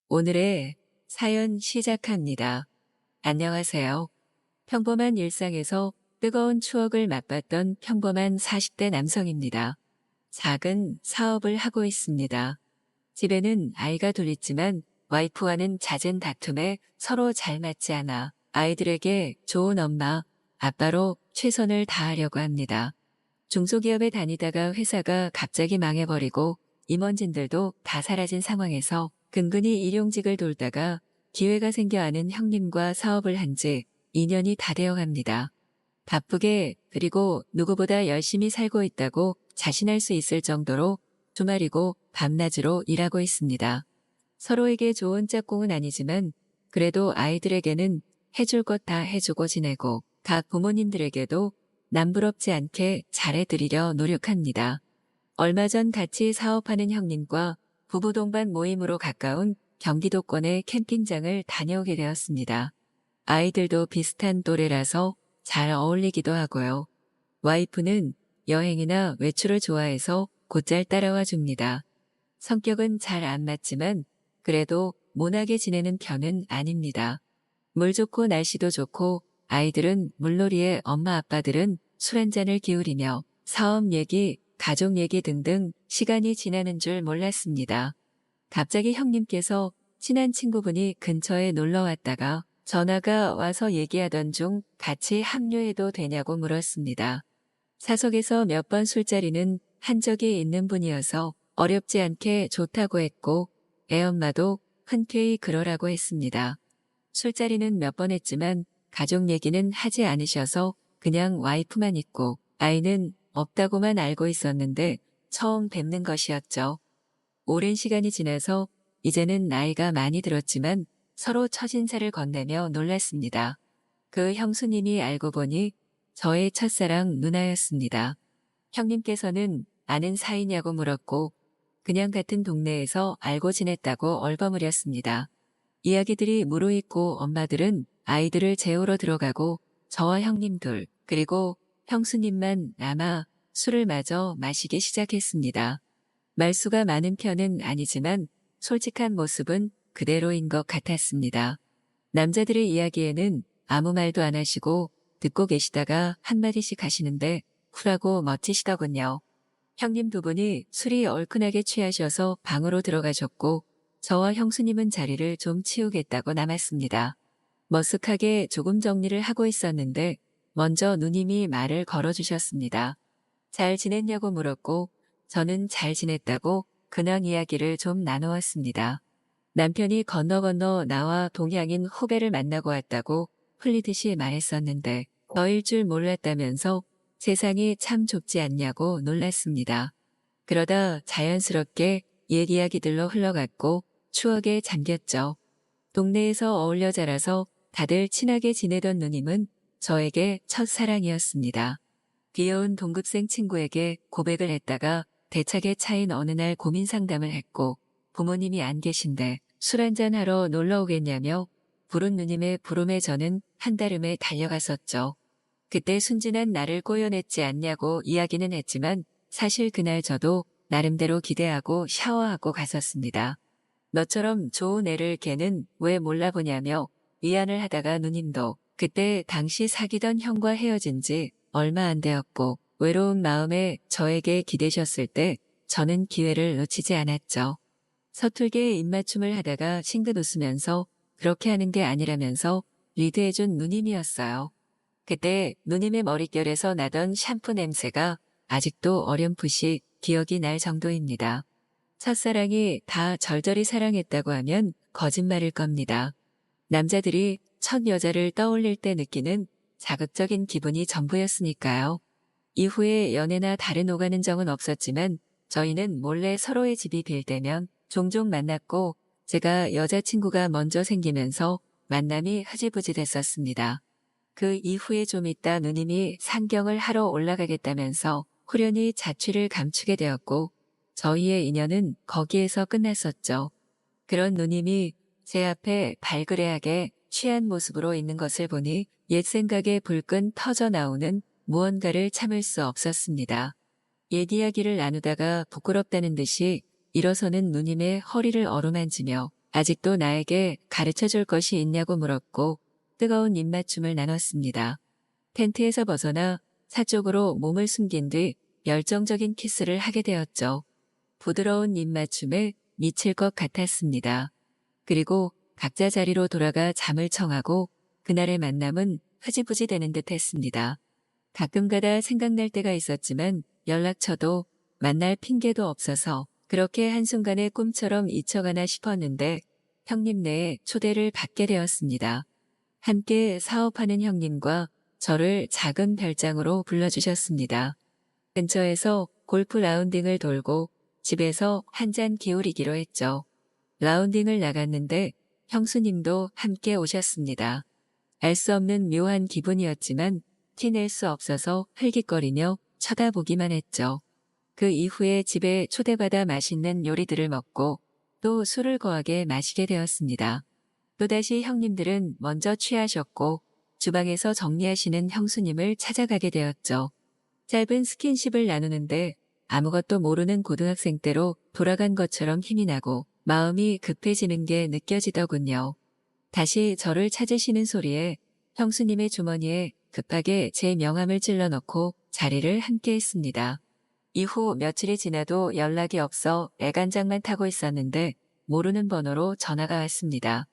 오늘의 사연 시작합니다. 안녕하세요. 평범한 일상에서 뜨거운 추억을 맛봤던 평범한 40대 남성입니다. 작은 사업을 하고 있습니다. 집에는 아이가 둘 있지만 와이프와는 잦은 다툼에 서로 잘 맞지 않아 아이들에게 좋은 엄마, 아빠로 최선을 다하려고 합니다. 중소기업에 다니다가 회사가 갑자기 망해버리고 임원진들도 다 사라진 상황에서 근근히 일용직을 돌다가 기회가 생겨 아는 형님과 사업을 한 지 2년이 다 되어 갑니다. 바쁘게 그리고 누구보다 열심히 살고 있다고 자신할 수 있을 정도로 주말이고 밤낮으로 일하고 있습니다. 서로에게 좋은 짝꿍은 아니지만 그래도 아이들에게는 해줄 것 다 해주고 지내고 각 부모님들에게도 남부럽지 않게 잘해드리려 노력합니다. 얼마 전 같이 사업하는 형님과 부부 동반 모임으로 가까운 경기도권의 캠핑장을 다녀오게 되었습니다. 아이들도 비슷한 또래라서 잘 어울리기도 하고요. 와이프는 여행이나 외출을 좋아해서 곧잘 따라와 줍니다. 성격은 잘 안 맞지만 그래도 모나게 지내는 편은 아닙니다. 물 좋고 날씨도 좋고 아이들은 물놀이에 엄마 아빠들은 술 한잔을 기울이며 사업 얘기, 가족 얘기 등등 시간이 지나는 줄 몰랐습니다. 갑자기 형님께서 친한 친구분이 근처에 놀러 왔다가 전화가 와서 얘기하던 중 같이 합류해도 되냐고 물었습니다. 사석에서 몇 번 술자리는 한 적이 있는 분이어서 어렵지 않게 좋다고 했고 애엄마도 흔쾌히 그러라고 했습니다. 술자리는 몇 번 했지만 가족 얘기는 하지 않으셔서 그냥 와이프만 있고 아이는 없다고만 알고 있었는데 처음 뵙는 것이었죠. 오랜 시간이 지나서 이제는 나이가 많이 들었지만 서로 첫인사를 건네며 놀랐습니다. 그 형수님이 알고 보니 저의 첫사랑 누나였습니다. 형님께서는 아는 사이냐고 물었고 그냥 같은 동네에서 알고 지냈다고 얼버무렸습니다. 이야기들이 무르익고 엄마들은 아이들을 재우러 들어가고 저와 형님 둘 그리고 형수님만 남아 술을 마저 마시기 시작했습니다. 말수가 많은 편은 아니지만 솔직한 모습은 그대로인 것 같았습니다. 남자들의 이야기에는 아무 말도 안 하시고 듣고 계시다가 한마디씩 하시는데 쿨하고 멋지시더군요. 형님 두 분이 술이 얼큰하게 취하셔서 방으로 들어가셨고 저와 형수님은 자리를 좀 치우겠다고 남았습니다. 머쓱하게 조금 정리를 하고 있었는데 먼저 누님이 말을 걸어주셨습니다. 잘 지냈냐고 물었고 저는 잘 지냈다고 근황 이야기를 좀 나누었습니다. 남편이 건너 나와 동양인 후배를 만나고 왔다고 풀리듯이 말했었는데 저일 줄 몰랐다면서 세상이 참 좁지 않냐고 놀랐습니다. 그러다 자연스럽게 옛 이야기들로 흘러갔고 추억에 잠겼죠. 동네에서 어울려 자라서 다들 친하게 지내던 누님은 저에게 첫사랑이었습니다. 귀여운 동급생 친구에게 고백을 했다가 대차게 차인 어느 날 고민 상담을 했고 부모님이 안 계신데 술 한잔 하러 놀러 오겠냐며 부른 누님의 부름에 저는 한달음에 달려갔었죠. 그때 순진한 나를 꼬여냈지 않냐고 이야기는 했지만 사실 그날 저도 나름대로 기대하고 샤워하고 갔었습니다. 너처럼 좋은 애를 걔는 왜 몰라보냐며 위안을 하다가 누님도 그때 당시 사귀던 형과 헤어진 지 얼마 안 되었고 외로운 마음에 저에게 기대셨을 때 저는 기회를 놓치지 않았죠. 서툴게 입맞춤을 하다가 싱긋 웃으면서 그렇게 하는 게 아니라면서 리드해준 누님이었어요. 그때 누님의 머릿결에서 나던 샴푸 냄새가 아직도 어렴풋이 기억이 날 정도입니다. 첫사랑이 다 절절히 사랑했다고 하면 거짓말일 겁니다. 남자들이 첫 여자를 떠올릴 때 느끼는 자극적인 기분이 전부였으니까요. 이후에 연애나 다른 오가는 적은 없었지만 저희는 몰래 서로의 집이 빌 때면 종종 만났고 제가 여자친구가 먼저 생기면서 만남이 흐지부지 됐었습니다. 그 이후에 좀 있다 누님이 상경을 하러 올라가겠다면서 후련히 자취를 감추게 되었고 저희의 인연은 거기에서 끝났었죠. 그런 누님이 제 앞에 발그레하게 취한 모습으로 있는 것을 보니 옛 생각에 불끈 터져 나오는 무언가를 참을 수 없었습니다. 옛 이야기를 나누다가 부끄럽다는 듯이 일어서는 누님의 허리를 어루만지며 아직도 나에게 가르쳐 줄 것이 있냐고 물었고 뜨거운 입맞춤을 나눴습니다. 텐트에서 벗어나 사쪽으로 몸을 숨긴 뒤 열정적인 키스를 하게 되었죠. 부드러운 입맞춤에 미칠 것 같았습니다. 그리고 각자 자리로 돌아가 잠을 청하고 그날의 만남은 흐지부지 되는 듯 했습니다. 가끔가다 생각날 때가 있었지만 연락처도 만날 핑계도 없어서 그렇게 한순간에 꿈처럼 잊혀가나 싶었는데 형님네에 초대를 받게 되었습니다. 함께 사업하는 형님과 저를 작은 별장으로 불러주셨습니다. 근처에서 골프 라운딩을 돌고 집에서 한 잔 기울이기로 했죠. 라운딩을 나갔는데 형수님도 함께 오셨습니다. 알 수 없는 묘한 기분이었지만 티낼 수 없어서 흘깃거리며 쳐다보기만 했죠. 그 이후에 집에 초대받아 맛있는 요리들을 먹고 또 술을 거하게 마시게 되었습니다. 또다시 형님들은 먼저 취하셨고 주방에서 정리하시는 형수님을 찾아가게 되었죠. 짧은 스킨십을 나누는데 아무것도 모르는 고등학생 때로 돌아간 것처럼 힘이 나고 마음이 급해지는 게 느껴지더군요. 다시 저를 찾으시는 소리에 형수님의 주머니에 급하게 제 명함을 찔러 넣고 자리를 함께 했습니다. 이후 며칠이 지나도 연락이 없어 애간장만 타고 있었는데 모르는 번호로 전화가 왔습니다.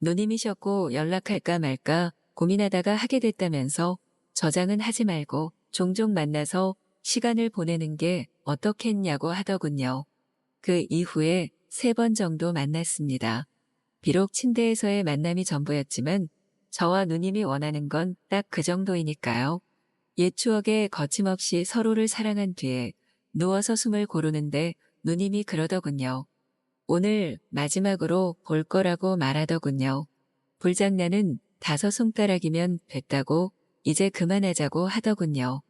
누님이셨고 연락할까 말까 고민하다가 하게 됐다면서 저장은 하지 말고 종종 만나서 시간을 보내는 게 어떻겠냐고 하더군요. 그 이후에 3번 정도 만났습니다. 비록 침대에서의 만남이 전부였지만 저와 누님이 원하는 건 딱 그 정도이니까요. 옛 추억에 거침없이 서로를 사랑한 뒤에 누워서 숨을 고르는데 누님이 그러더군요. 오늘 마지막으로 볼 거라고 말하더군요. 불장난은 5손가락이면 됐다고 이제 그만하자고 하더군요.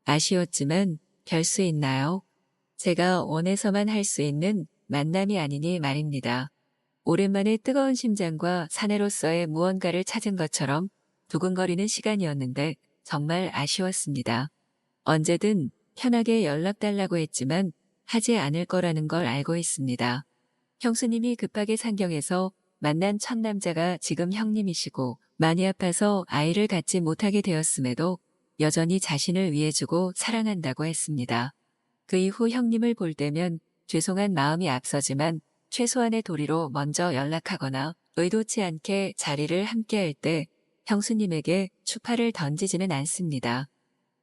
아쉬웠지만 별 수 있나요? 제가 원해서만 할 수 있는 만남이 아니니 말입니다. 오랜만에 뜨거운 심장과 사내로서의 무언가를 찾은 것처럼 두근거리는 시간이었는데 정말 아쉬웠습니다. 언제든 편하게 연락 달라고 했지만 하지 않을 거라는 걸 알고 있습니다. 형수님이 급하게 상경해서 만난 첫 남자가 지금 형님이시고 많이 아파서 아이를 갖지 못하게 되었음에도 여전히 자신을 위해주고 사랑한다고 했습니다. 그 이후 형님을 볼 때면 죄송한 마음이 앞서지만 최소한의 도리로 먼저 연락하거나 의도치 않게 자리를 함께할 때 형수님에게 추파를 던지지는 않습니다.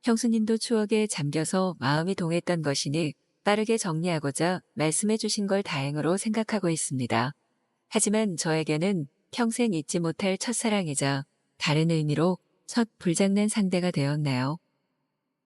형수님도 추억에 잠겨서 마음이 동했던 것이니 빠르게 정리하고자 말씀해 주신 걸 다행으로 생각하고 있습니다. 하지만 저에게는 평생 잊지 못할 첫사랑이자 다른 의미로 첫 불장난 상대가 되었나요?